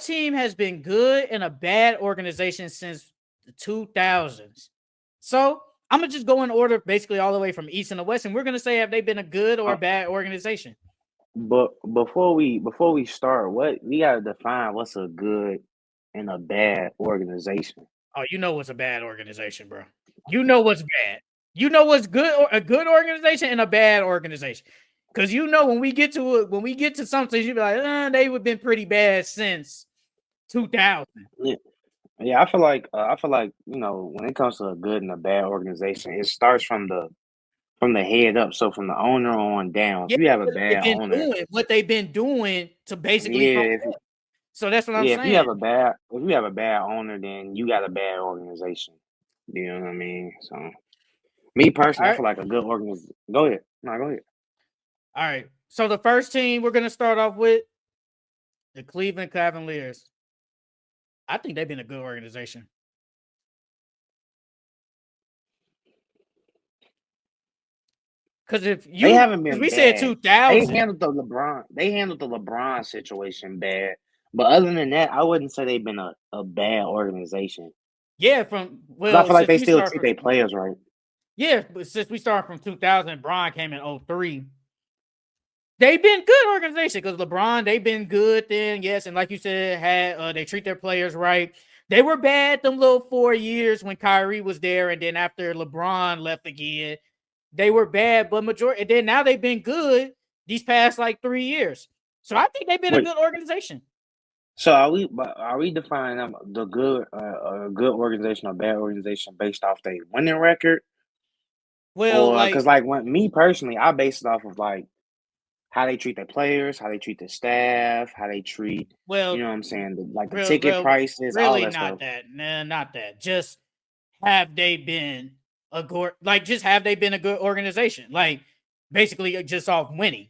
team has been good in a bad organization since the 2000s. So I'm gonna just go in order, basically all the way from East and the West, and we're gonna say have they been a good or a Uh, bad organization. but before we start, what we gotta define what's a good and a bad organization. Oh, you know what's a bad organization, bro. You know what's bad. You know what's good or a good organization and a bad organization. Because you know when we get to it, when we get to something, you be like, they would have been pretty bad since 2000. Yeah, yeah. I feel like when it comes to a good and a bad organization, it starts from the head up. So from the owner on down. If Yeah, you have a they've bad been owner, doing what they've been doing to basically come yeah, up. So that's what I'm yeah. If you saying. have a bad if you have a bad owner, then you got a bad organization. You know what I mean? So me All personally, I right. feel like a good organization. Go ahead. No, go ahead. All right. So the first team we're gonna start off with the Cleveland Cavaliers. I think they've been a good organization. Because They haven't because been we said bad. They 2000. handled the LeBron. They handled the LeBron situation bad. But other than that, I wouldn't say they've been a bad organization. Yeah, Because I feel like they still treat their players right. but since we start from 2000, Bron came in 03. They've been good organization because LeBron, they've been good then, yes. And like you said, they treat their players right. They were bad them little 4 years when Kyrie was there, and then after LeBron left again, they were bad, but majority and then now they've been good these past like 3 years. So I think they've been a Wait. good organization. So are we defining the good a good organization or bad organization based off their winning record, Well, or like, because like when me personally, I base it off of like how they treat their players, how they treat their staff, how they treat, well, what I'm saying, like the real, ticket real, prices, all really that not stuff. that. Nah, not that. Just have they been a good, like, just have they been a good organization? Like, basically just off winning.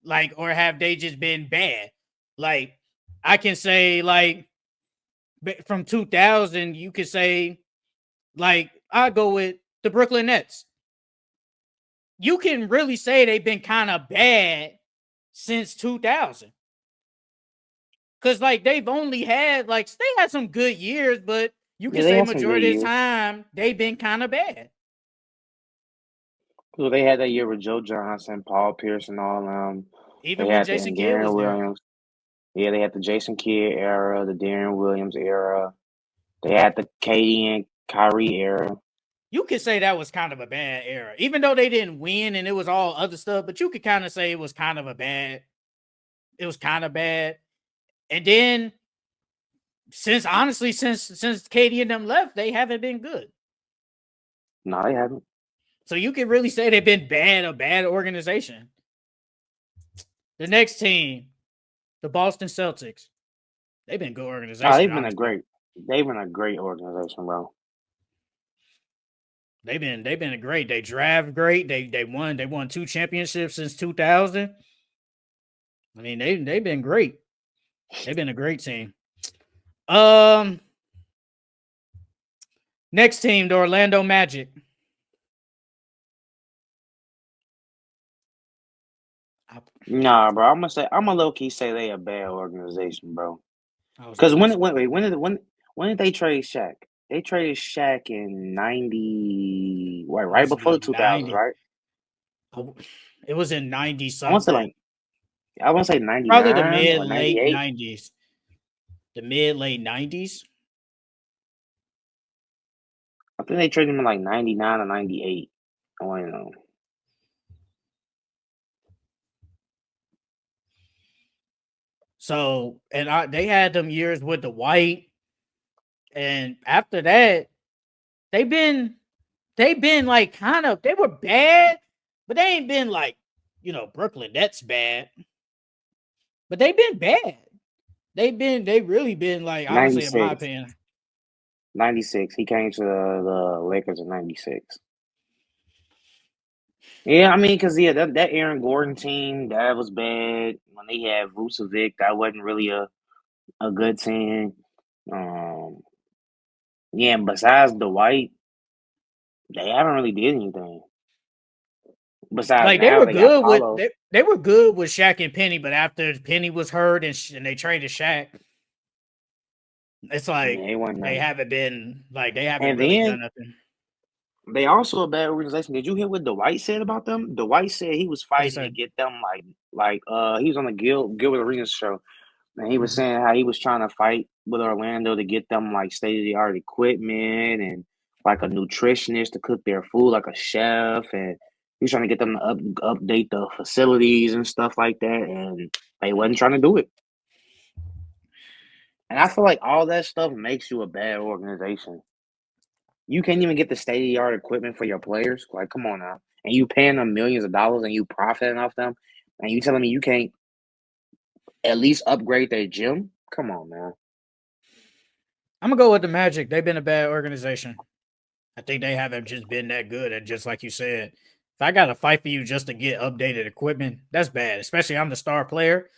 Like, or have they just been bad? Like, I can say, like, from 2000, you could say, like, I go with the Brooklyn Nets. You can really say they've been kind of bad since 2000. Cause like they've only had like they had some good years, but you Yeah, can they say had some good majority of the years. time they've been kind of bad. So they had that year with Joe Johnson, Paul Pierce, and all them. Even They when had the Jason and Kidd Darren was there. Williams. Yeah, they had the Jason Kidd era, the Darren Williams era. They had the KD and Kyrie era. You could say that was kind of a bad era. Even though they didn't win and it was all other stuff, but you could kind of say it was kind of a bad, it was kind of bad. And then since Katie and them left, they haven't been good. No, they haven't. So you can really say they've been a bad organization. The next team, the Boston Celtics. They've been good Oh, organization, honestly. they've been a great organization, bro. They've been a great. They draft great. They won 2 championships since 2000. I mean, they've been great. They've been a great team. Um, Next team, the Orlando Magic. I, Nah, bro. I'm a low key say they a bad organization, bro. I was Because about to when say it went, wait, when did they trade Shaq? They traded Shaq in '90, it right was before the like 2000s, 90. right? It was in 90 I want to say something. like I want to say Probably the '99 mid or late '98. 90s. The mid late 90s. I think they traded him in like '99 or '98. I want to know. So, and they had them years with the White, and after that, they've been they've been like kind of they were bad, but they ain't been like Brooklyn Nets bad, but they've been bad. They really been like honestly in my 96, opinion. 96. He came to the Lakers in '96. Yeah, I mean, cause that Aaron Gordon team that was bad when they had Vucevic. That wasn't really a good team. Um, yeah, and besides Dwight, they haven't really did anything. Besides Like they now, were they got good with Paolo. they were good with Shaq and Penny, but after Penny was hurt and they traded Shaq, It's Yeah, like they won they nothing. haven't been like they haven't And really done then nothing. they also a bad organization. Did you hear what Dwight said about them? Dwight said he was What do you fighting to say? get them he was on the Gilbert Arenas show, and he was Mhm. saying how he was trying to fight with Orlando to get them like state of the art equipment and like a nutritionist to cook their food, like a chef, and he was trying to get them to update the facilities and stuff like that, and they wasn't trying to do it. And I feel like all that stuff makes you a bad organization. You can't even get the state of the art equipment for your players. Like, come on now. And you paying them millions of dollars and you profiting off them, and you telling me you can't at least upgrade their gym? Come on, man. I'm gonna go with the Magic. They've been a bad organization. I think they haven't just been that good. And just like you said, if I got to fight for you just to get updated equipment, that's bad. Especially I'm the star player.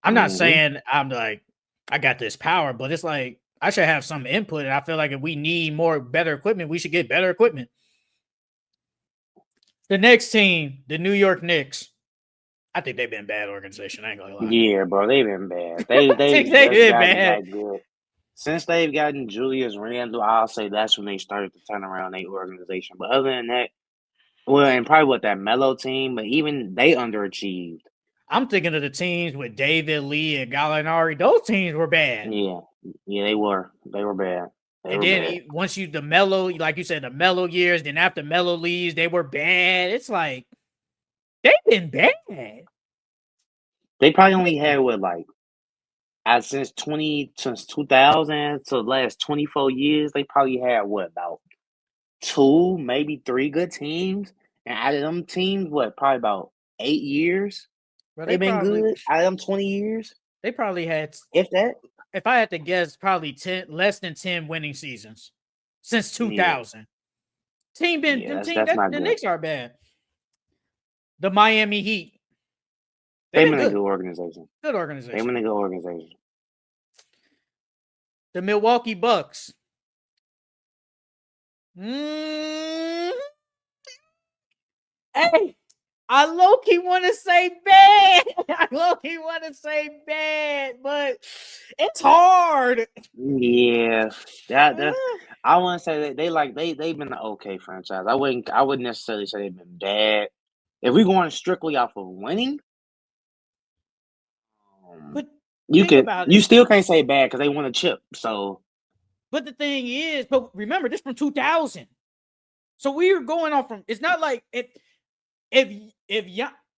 I'm not Hmm. saying I'm like I got this power, but it's like I should have some input. And I feel like if we need more better equipment, we should get better equipment. The next team, the New York Knicks. I think they've been bad organization. I ain't gonna lie. Yeah, bro, they've been bad. They I they think they've just been gotten bad. that good. Since they've gotten Julius Randle, I'll say that's when they started to turn around their organization. But other than that, well, and probably with that Mellow team, but even they underachieved. I'm thinking of the teams with David Lee and Gallinari. Those teams were bad. Yeah, yeah, they were. They were bad. They And were then bad. once you the mellow, like you said, the mellow years, then after mellow leaves, they were bad. It's like they've been bad. They probably only had what like since 2000 to the last 24 years, they probably had what about two, maybe three good teams, and out of them teams, what probably about 8 years Well, they've been good. Out of them 20 years, they probably had, if that. if I had to guess, probably 10 less than 10 winning seasons since Yeah, 2000. Team been yeah, them that's team that's that not the good. Knicks are bad. The Miami Heat, they've They've been been a good, good organization. good They've organization. been a good organization. The Milwaukee Bucks. Mm, hey, I low key want to say bad. I low key want to say bad, but it's hard. Yeah, that's. I wouldn't say that they've been an okay franchise. I wouldn't necessarily say they've been bad. If we're going strictly off of winning, um, But think about you it. still can't say bad because they won a chip. So But the thing is, but remember this from 2000. So we are going off from. It's not like if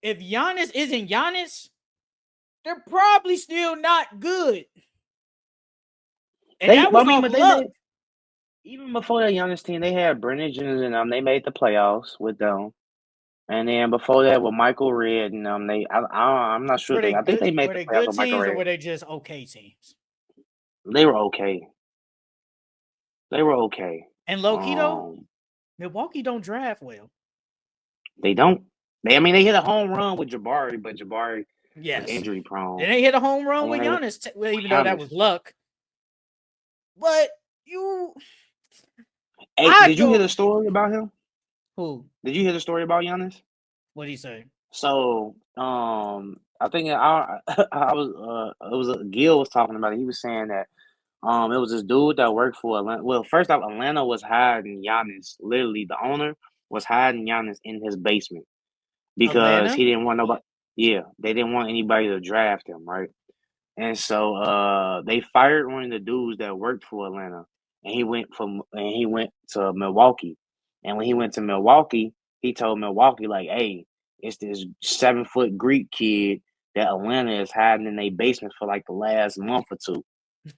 if Giannis isn't Giannis, they're probably still not good, and that I was mean, off but they luck. made even before that Giannis team, they had Brennan Jennings and them. They made the playoffs with them, and then before that with Michael Redd and them, I'm not sure Were they I think good? they made Were the they playoffs good with Michael teams or Redd. were they just okay teams? They were okay. They were okay. And low key though, Um, Milwaukee don't draft well. they don't. I mean, they hit a home run with Jabari, but Jabari was Yes, injury then prone. they hit a home run And then with they Giannis. Well, even though that Giannis. was luck, but you, Hey, I did you hear go the story about him? who? Did you hear the story about Giannis? What do you say? So, I think I was it was Gil was talking about it. He was saying that it was this dude that worked for Atlanta. Well, first off, Atlanta was hiding Giannis. Literally, the owner was hiding Giannis in his basement because Atlanta. he didn't want nobody. Yeah, they didn't want anybody to draft him, right? And so they fired one of the dudes that worked for Atlanta, and he went to Milwaukee. And when he went to Milwaukee, he told Milwaukee like, "Hey, it's this 7 foot Greek kid that Atlanta is hiding in their basement for like the last month or two."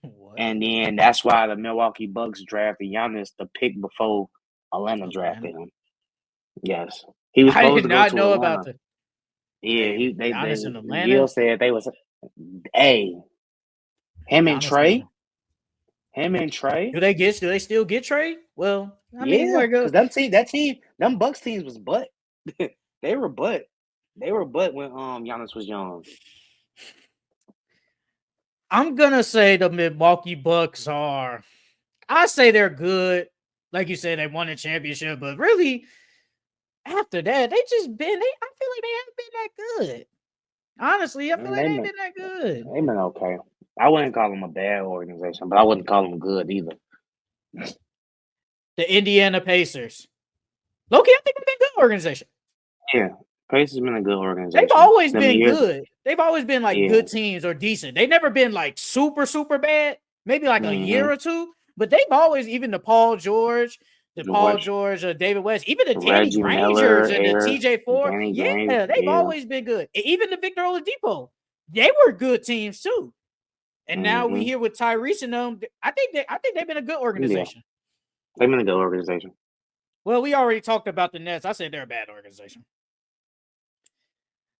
What? And then that's why the Milwaukee Bucks drafted Giannis the pick before Atlanta Atlanta. drafted him. Yes, he was I supposed did to go not to know about Atlanta. the Yeah, hey he they Giannis in Gil Atlanta. said they was, hey, him and Giannis in Trey. Atlanta. Him and Trey, Do they get? Do they still get trade? Well, I mean, yeah, where go? because them Bucks teams was butt. They were butt. They were butt when Giannis was young. I'm gonna say the Milwaukee Bucks are. I say they're good. Like you said, they won a championship, but really after that, they just been. I feel like they haven't been that good. Honestly, I feel And like they ain't been that good. they been okay. I wouldn't call them a bad organization, but I wouldn't call them good either. The Indiana Pacers. Loki, I think they've been a good organization. Yeah, Pacers been a good They've organization. always Them been years, good. They've always been like yeah. good teams or decent. They've never been like super, super bad. Maybe like a year Mm-hmm. or two. But they've always, even the Paul George, David West, even the Danny Reggie Miller Grangers and the era, TJ Ford. Danny Yeah, Granger, they've yeah. always been good. Even the Victor Oladipo, they were good teams too. And now we Mm-hmm. here with Tyrese and them. I think they've been a good Yeah, organization. they've been a good organization. Well, we already talked about the Nets. I said they're a bad organization.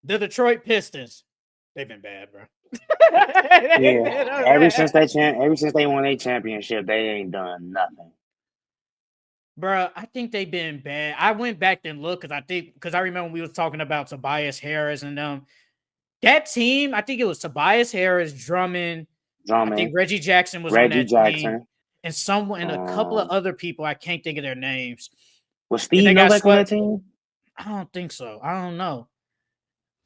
The Detroit Pistons, they've been bad, bro. Yeah, ever since they won a championship, they ain't done nothing. Bro, I think they've been bad. I went back and looked because I remember when we was talking about Tobias Harris and that team. I think it was Tobias Harris, Drummond. I think Reggie Jackson was on Reggie that team, Jackson, and someone and a couple of other people. I can't think of their names. was And Steve they got Novak on that swept. team? I don't think so. I don't know.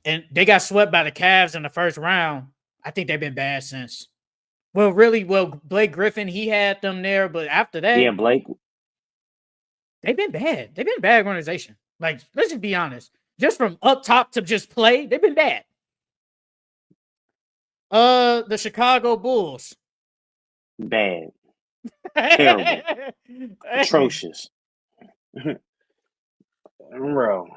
And they got swept by the Cavs in the first round. I think they've been bad since. Well, Blake Griffin, he had them there, but after that, Yeah, Blake. they've been bad. They've been a bad organization. Like, let's just be honest. Just from up top to just play, they've been bad. The Chicago Bulls. Bad. Terrible. Atrocious. Bro.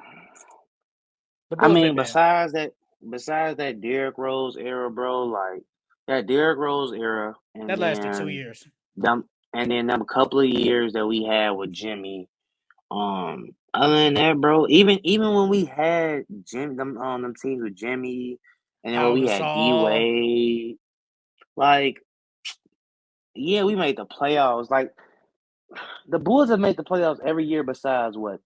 I mean, besides that Derrick Rose era, bro, like that Derrick Rose era, and that lasted 2 then years. them couple of years that we had with Jimmy. Other than that, bro, even when we had them teams with Jimmy, and then when we had D Wade, like, yeah, we made the playoffs. Like, the Bulls have made the playoffs every year besides what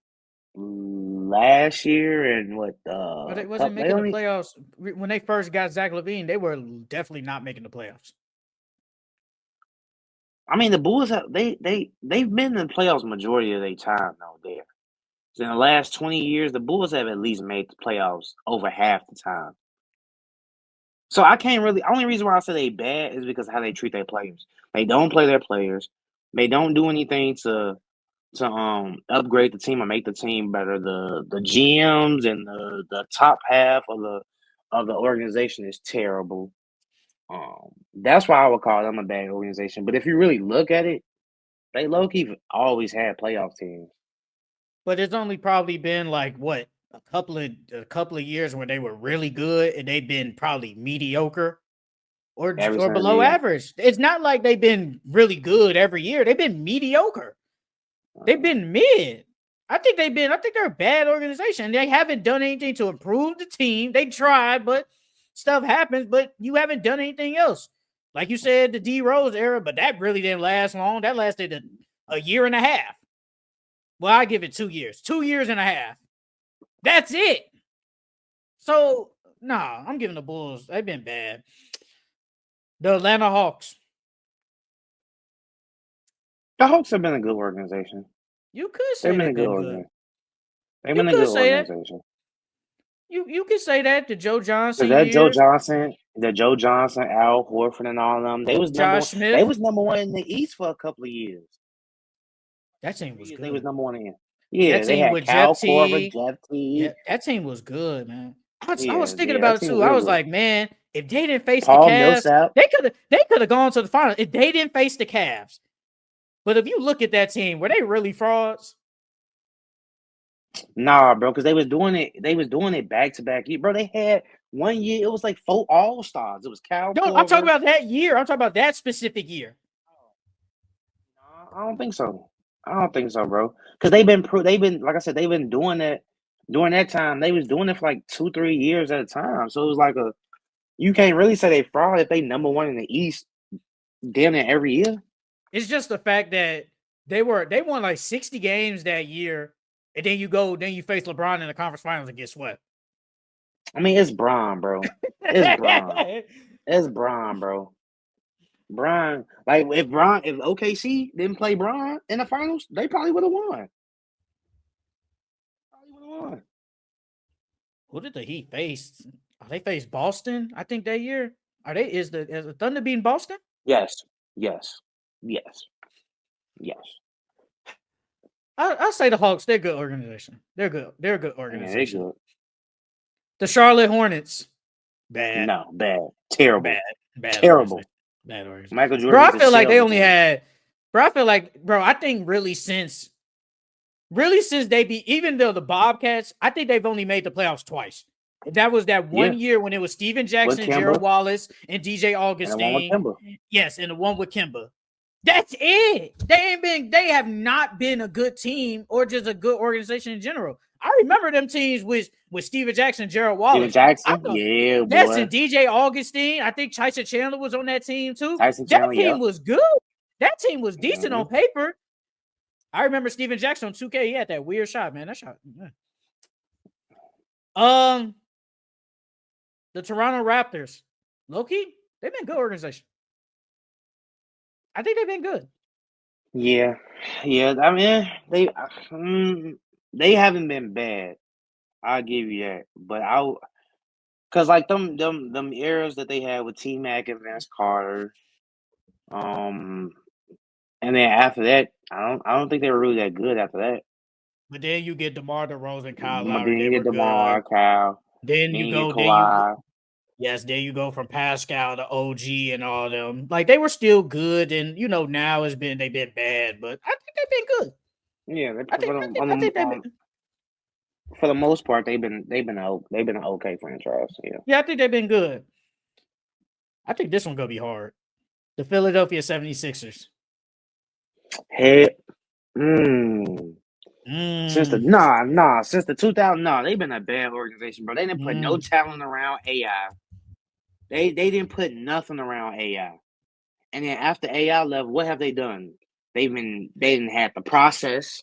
last year and what But they wasn't making the playoffs when they first got Zach LaVine. They were definitely not making the playoffs. I mean, the Bulls they've been in the playoffs majority of their time though. There, so in the last 20 years, the Bulls have at least made the playoffs over half the time. So I can't really. Only reason why I say they bad is because of how they treat their players. They don't play their players. They don't do anything to upgrade the team or make the team better. The GMs and the top half of the organization is terrible. That's why I would call them a bad organization. But if you really look at it, they low key always had playoff teams. But it's only probably been like what a couple of years where they were really good and they've been probably mediocre or below average. It's not like they've been really good every year. They've been mediocre. They've been mid. I think they're a bad organization. They haven't done anything to improve the team. They tried, but stuff happens, but you haven't done anything else. Like you said, the D Rose era, but that really didn't last long. That lasted a year and a half. Well, I give it 2 years. 2 years and a half. That's it. So, nah, I'm giving the Bulls. They've been bad. The Atlanta Hawks. The Hawks have been a good organization. You could say they've been good. They've been a good organization. You can say that the Joe Johnson that years. Joe Johnson, Al Horford, and all of them. They was Smith. They was number one in the East for a couple of years. That team was good. They was number one in. Yeah, that they team had with Cal Korver, Jeff Teague. Yeah, that team was good, man. I was thinking about it too. I was like, man, if they didn't face Paul the Cavs, Millsap. they could have gone to the finals if they didn't face the Cavs. But if you look at that team, were they really frauds? Nah, bro, because they was doing it. They was doing it back to back. Bro, they had 1 year. It was like 4 All Stars. It was Cal. No, I'm talking about that year. I'm talking about that specific year. I don't think so. I don't think so, bro. Because they've been like I said, they've been doing it during that time. They was doing it for like 2-3 years at a time. So it was like you can't really say they fraud if they number one in the East damn it every year. It's just the fact that they won like 60 games that year, and then you face LeBron in the conference finals and get swept. I mean, it's Bron, bro. It's Bron. It's Bron, bro. Bron, like if OKC didn't play Bron in the finals, they probably would have won. Who did the Heat face? They faced Boston, I think, that year. Is the Thunder beating Boston? Yes. Yes. Yes. Yes. I'll say the Hawks. They're a good organization. They're good. They're a good Yeah, they organization. good. The Charlotte Hornets, bad, No, bad. Terrible. bad Terrible. organization. Bad organization. Michael Jordan Bro, I need to feel like sell they the only team. had. Bro, I feel like, bro, I think really since they even though the Bobcats, I think they've only made the playoffs twice. That was that one year when it was Steven Jackson, Gerald Wallace, and DJ Augustine. And the one with Kimba. Yes, and the one with Kimba. That's it. They have not been a good team or just a good organization in general. I remember them teams with Steven Jackson, Gerald Wallace. Steven Jackson, yeah, boy. Yes, and DJ Augustine. I think Tyson Chandler was on that team too. Tyson Chandler, that team was good. That team was decent on paper. I remember Steven Jackson on 2K. He had that weird shot, man. That shot. Man. The Toronto Raptors, low-key, they've been good organization. I think they've been good. Yeah. I mean, they haven't been bad. I'll give you that. But cause like them eras that they had with T Mac and Vince Carter, and then after that, I don't think they were really that good after that. But then you get DeMar DeRozan, Kyle Then Lowry. you get DeMar, Kyle. Then you go. Yes, there you go from Pascal to OG and all them. Like they were still good, and now they've been bad, but I think they've been good. Yeah, for the most part, they've been an okay franchise. Yeah, I think they've been good. I think this one's gonna be hard. The Philadelphia 76ers. Hey, Since the 2000, they've been a bad organization, bro. They didn't put no talent around AI. They didn't put nothing around AI. And then after AI left, what have they done? They didn't have the process.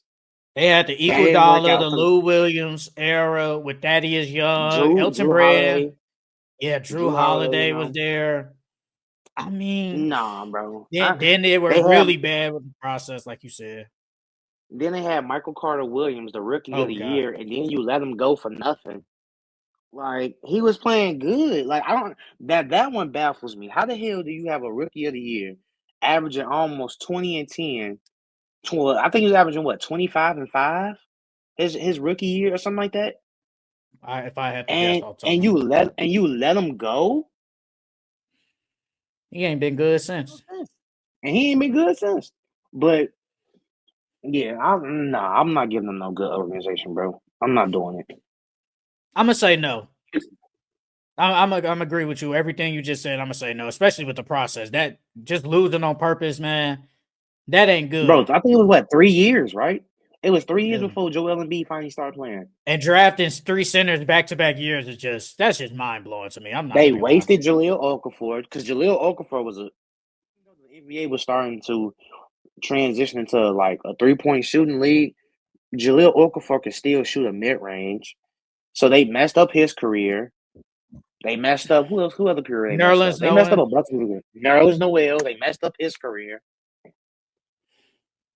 They had the Iguodala, the Lou Williams era with Thaddeus Young, Elton Brand. Yeah, Drew Holiday was there. I mean, nah, bro. Then they were really bad with the process, like you said. Then they had Michael Carter Williams, the rookie of the year, and then you let him go for nothing. Like he was playing good. Like that one baffles me. How the hell do you have a rookie of the year averaging almost 20 and 10? I think he was averaging 25 and 5 his rookie year or something like that. If I had to guess, and you let him go. He ain't been good since. And he ain't been good since. But yeah, I'm not giving them no good organization, bro. I'm not doing it. I'm gonna say no. I'm agree with you. Everything you just said, I'm gonna say no, especially with the process. That just losing on purpose, man. That ain't good, bro. I think it was 3 years, right? It was 3 years before Joel Embiid finally started playing. And drafting 3 centers back-to-back years that's just mind blowing to me. I'm not. They wasted Jahlil Okafor because Jahlil Okafor was the NBA was starting to transition into like a 3-point shooting league. Jahlil Okafor could still shoot a mid range, so they messed up his career. They messed up who else? Who other career they messed up? They messed up a bunch of people. Nerlens Noel. They messed up his career.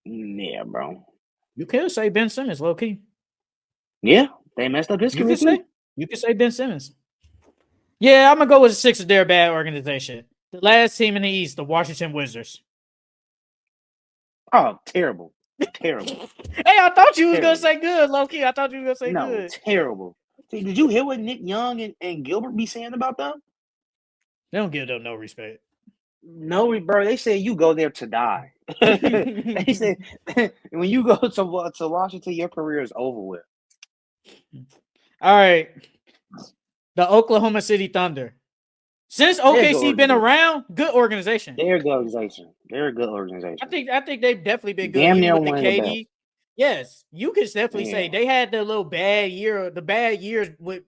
Yeah, bro. You can say Ben Simmons, low key. Yeah, they messed up his career. You can say Ben Simmons. Yeah, I'm gonna go with the Sixers. They're a bad organization. The last team in the East, the Washington Wizards. Oh, terrible. Terrible. Hey, I thought you was gonna say good, low key. I thought you was gonna say good. No, terrible. See, did you hear what Nick Young and Gilbert be saying about them? They don't give them no respect. No, bro. They say you go there to die. They say when you go to Washington, your career is over with. All right. The Oklahoma City Thunder. Since OKC been around, good organization. They're a good organization. I think they've definitely been good. Damn near with the KD. The yes, you can definitely say they had the little bad year. The bad years with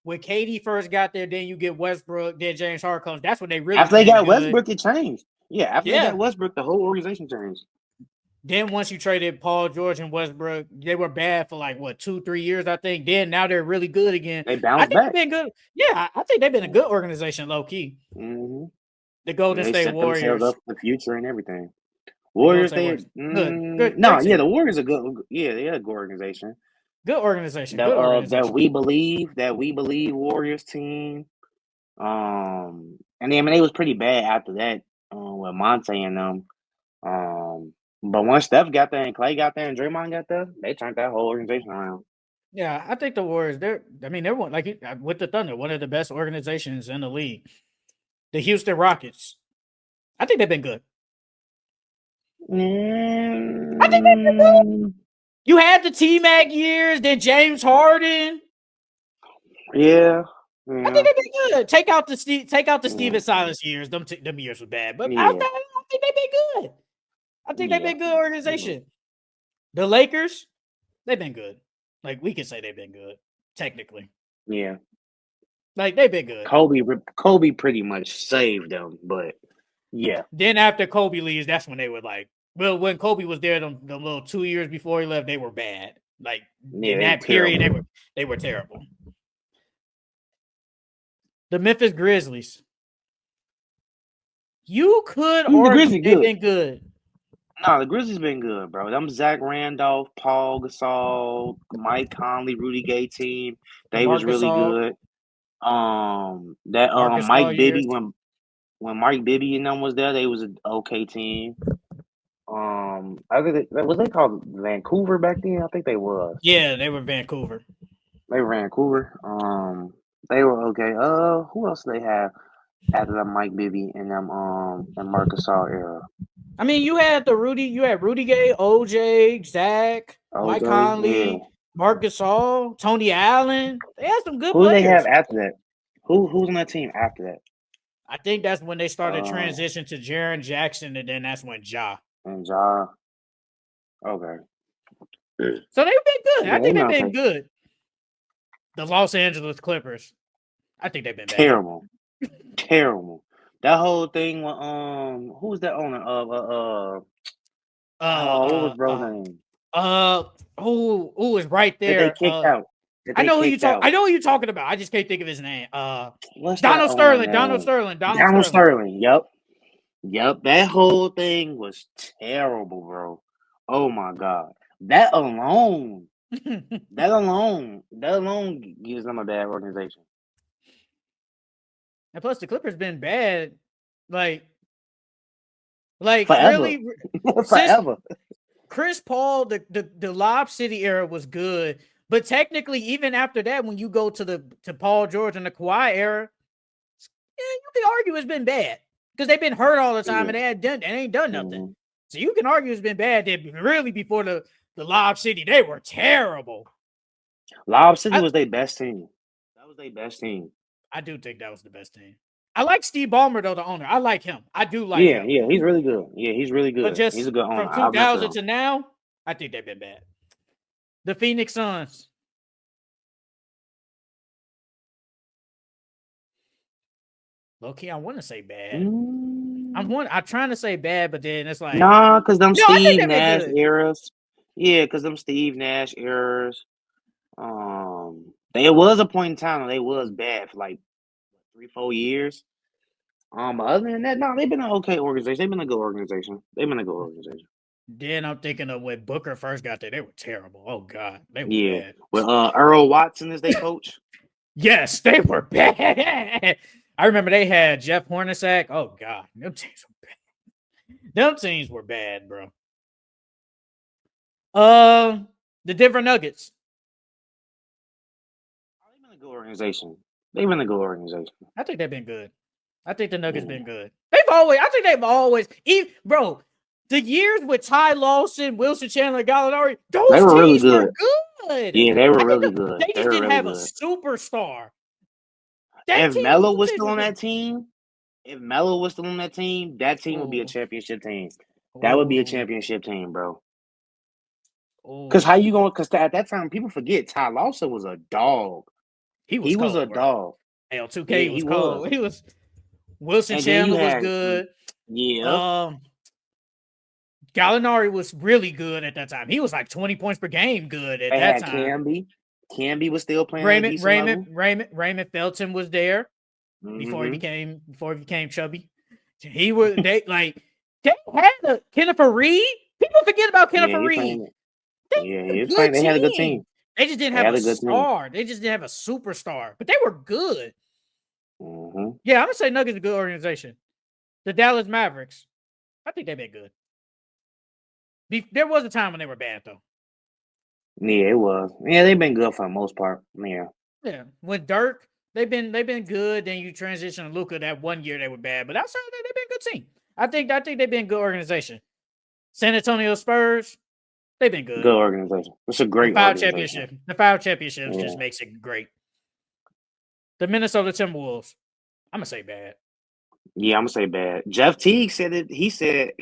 when KD first got there, then you get Westbrook, then James Harden comes. That's when they really after they got Westbrook, it changed. Yeah, after they got Westbrook, the whole organization changed. Then once you traded Paul George and Westbrook, they were bad for 2-3 years, I think. Then now they're really good again. They bounced back. They've been good. Yeah, I think they've been a good organization, low key. Mm-hmm. The Golden State Warriors. Up for the future and everything. Warriors, good. The Warriors are good. Yeah, they're a good organization. Good organization. That we believe Warriors team. And then I mean they was pretty bad after that, with Monte and them. But once Steph got there and Clay got there and Draymond got there, they turned that whole organization around. Yeah, I think the Warriors. They're one with the Thunder, one of the best organizations in the league. The Houston Rockets. I think they've been good. I think they've been good. You had the T-Mac years, then James Harden. Yeah. I think they've been good. Take out the Steven Silas years. Them years were bad, but I think they've been good. I think they've been good organization. The Lakers, they've been good. Like we can say they've been good, technically. Yeah. Like they've been good. Kobe pretty much saved them, but yeah. Then after Kobe leaves, that's when they were like, well, when Kobe was there, the little 2 years before he left, they were bad. Like in that period, they were terrible. The Memphis Grizzlies. You could argue they've been good. No, the Grizzlies been good, bro. Them Zach Randolph, Paul Gasol, Mike Conley, Rudy Gay team, they was really good. That Mike Bibby when Mike Bibby and them was there, they was an okay team. I think was they called Vancouver back then? I think they was. Yeah, they were Vancouver. They were Vancouver. They were okay. Who else do they have after the Mike Bibby and them and Marc Gasol era? I mean, you had Rudy Gay, OJ, Zach, Mike Conley, Marc Gasol, Tony Allen. They had some good players. Who do they have after that? Who's on that team after that? I think that's when they started transition to Jaren Jackson, and then that's when Ja. And Ja. Okay. So they've been good. I think they've been good. The Los Angeles Clippers. I think they've been terrible. Terrible. That whole thing with who was that owner of what was bro's name? Who was right there? That they kicked out. I know who you're talking about. I just can't think of his name. Donald Sterling. Donald Sterling. Yep. That whole thing was terrible, bro. Oh my god. That alone gives them a bad organization. And plus, the Clippers been bad, like forever. Really forever. Chris Paul, the Lob City era was good, but technically, even after that, when you go to Paul George and the Kawhi era, you can argue it's been bad because they've been hurt all the time and they ain't done nothing. Mm-hmm. So you can argue it's been bad. They really before the Lob City, they were terrible. Lob City was their best team. That was their best team. I do think that was the best team. I like Steve Ballmer though, the owner. I like him. I do like him. Yeah, he's really good. Yeah, he's really good. But just he's a good owner. From 2000 to now, I think they've been bad. The Phoenix Suns. Low-key, I want to say bad. I'm trying to say bad, but then it's like because them Steve Nash eras. Yeah, because them Steve Nash eras. There was a point in time they was bad for like 3-4 years. But other than that, no, they've been an okay organization. They've been a good organization. Then I'm thinking of when Booker first got there, they were terrible. Oh God, they were bad. With Earl Watson as their coach. Yes, they were bad. I remember they had Jeff Hornacek. Oh God, them teams were bad. Them teams were bad, bro. The Denver Nuggets. They've been a good organization. I think they've been good. I think the Nuggets been good. They've always, bro. The years with Ty Lawson, Wilson Chandler, Gallinari, those teams were good. Yeah, they were really good. They just didn't have a superstar. If Melo was still on that team, that team would be a championship team. That would be a championship team, bro. Because how you going? Because at that time, people forget Ty Lawson was a dog. He was a dog. Hell, 2K was cold. He was. Wilson Chandler was good. Yeah. Gallinari was really good at that time. He was like 20 points per game good at that time. Camby was still playing. Raymond Felton was there before he became chubby. They had Kenneth Reed. People forget about Kenneth Reed. They had a good team. They just didn't have a star. They just didn't have a superstar, but they were good. Mm-hmm. Yeah, I'm gonna say Nuggets is a good organization. The Dallas Mavericks, I think they've been good. There was a time when they were bad though. Yeah, it was. Yeah, they've been good for the most part. Yeah. Yeah, with Dirk, they've been good. Then you transition to Luka. That one year they were bad, but outside of that, they've been a good team. I think they've been a good organization. San Antonio Spurs, they've been good. Good organization. It's a great organization. The 5 championships Yeah. just makes it great. The Minnesota Timberwolves, I'm gonna say bad. Yeah, I'm gonna say bad. Jeff Teague said it. He said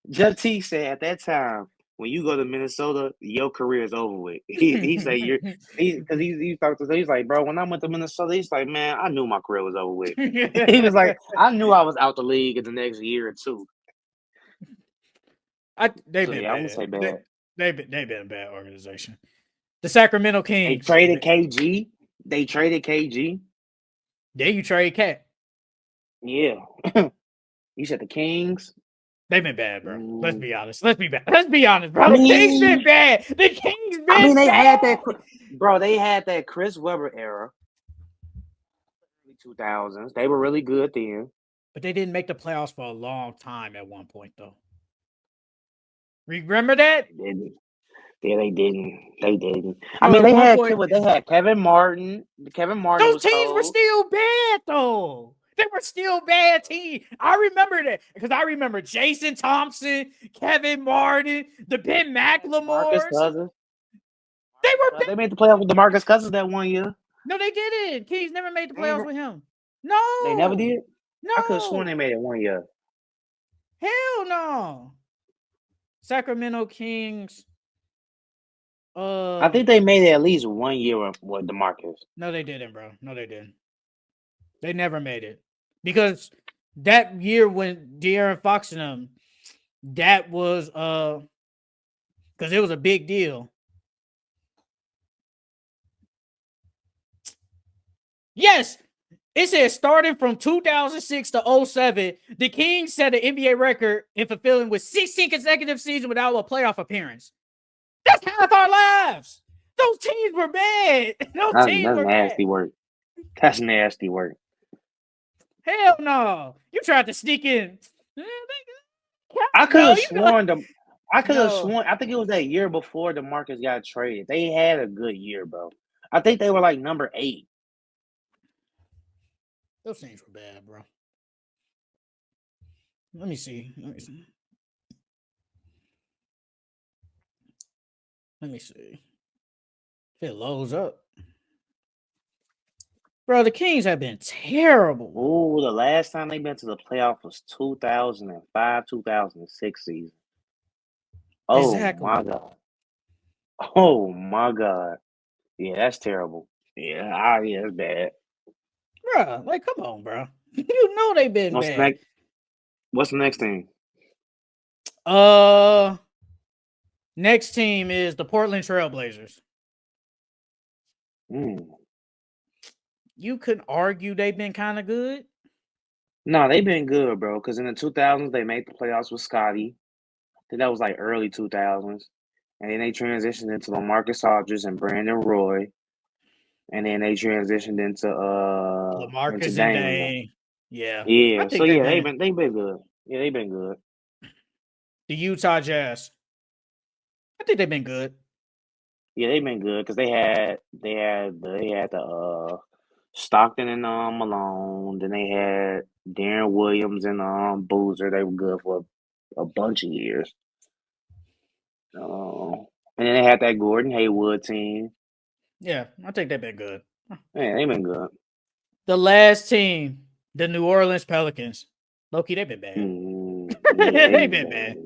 Jeff Teague said at that time, when you go to Minnesota, your career is over with. He said you're because he talked to he's like, bro, when I went to Minnesota, he's like, man, I knew my career was over with. He was like, I knew I was out the league in the next year or two. They've So been yeah, I'm gonna bad. say bad. They've been a bad organization. The Sacramento They Kings. traded KG. They traded KG. There you trade Cat. Yeah. You said the Kings. They've been bad, bro. Let's Mm. be honest. Let's be honest, bro. I The Kings been mean, bad. The Kings been I mean, they had bad. that, bro. They had that Chris Webber era, 2000s. They were really good then. But they didn't make the playoffs for a long time at one point, though. Remember that? They didn't. Yeah, they didn't. They didn't. I No, mean, at one point, they had Kevin Martin. Kevin Martin those was teams were cold. still bad, though. They were still bad teams. I remember that because I remember Jason Thompson, Kevin Martin, the Ben Marcus McLemores. Cousins. They were bad. They made the playoffs with DeMarcus Cousins that one year. No, they didn't. Kings never made the playoffs with him. They never No. did. I could have sworn No. they made it one year. Hell no. Sacramento Kings. I think they made it at least 1 year with DeMarcus. No, they didn't, bro. No, they didn't. They never made it. Because that year when De'Aaron Fox and them, that was because it was a big deal. Yes, it says starting from 2006 to 07, the Kings set an NBA record in fulfilling with 16 consecutive seasons without a playoff appearance. That's half our lives. Those teams were bad. That's nasty bad. work. That's nasty work. Hell no. You tried to sneak in. I could have sworn I could have No. sworn. I think it was that year before DeMarcus got traded. They had a good year, bro. I think they were like number 8. Those teams were bad, bro. Let me see. If it loads up. Bro, the Kings have been terrible. Oh, the last time they been to the playoff was 2005, 2006 season. Oh, exactly. my God. Oh, my God. Yeah, that's terrible. Yeah, that's bad. Bro, like, come on, bro. You know they've been bad. What's the next team? Next team is the Portland Trailblazers. You could argue they've been kind of good. No, they've been good, bro. Because in the 2000s, they made the playoffs with Scotty. I think that was like early 2000s. And then they transitioned into LaMarcus Aldridge and Brandon Roy. And then they transitioned into LaMarcus and Dame. Yeah. Yeah. So yeah, they've been good. Yeah, they've been good. The Utah Jazz. I think they've been good. Yeah, they've been good because they had the Stockton and Malone. Then they had Darren Williams and Boozer. They were good for a bunch of years. And then they had that Gordon Hayward team. Yeah, I think they've been good. Yeah, they've been good. The last team, the New Orleans Pelicans. Low-key, they've been bad. They've been bad.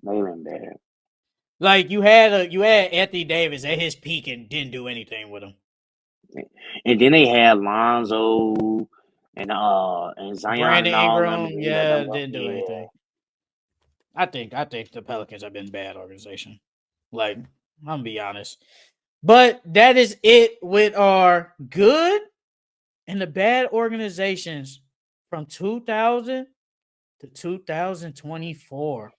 They've been bad. Like you had Anthony Davis at his peak and didn't do anything with him. And then they had Lonzo and Zion Brandon and all Ingram, them. didn't do anything. I think the Pelicans have been a bad organization. Like, I'm gonna be honest. But that is it with our good and the bad organizations from 2000 to 2024.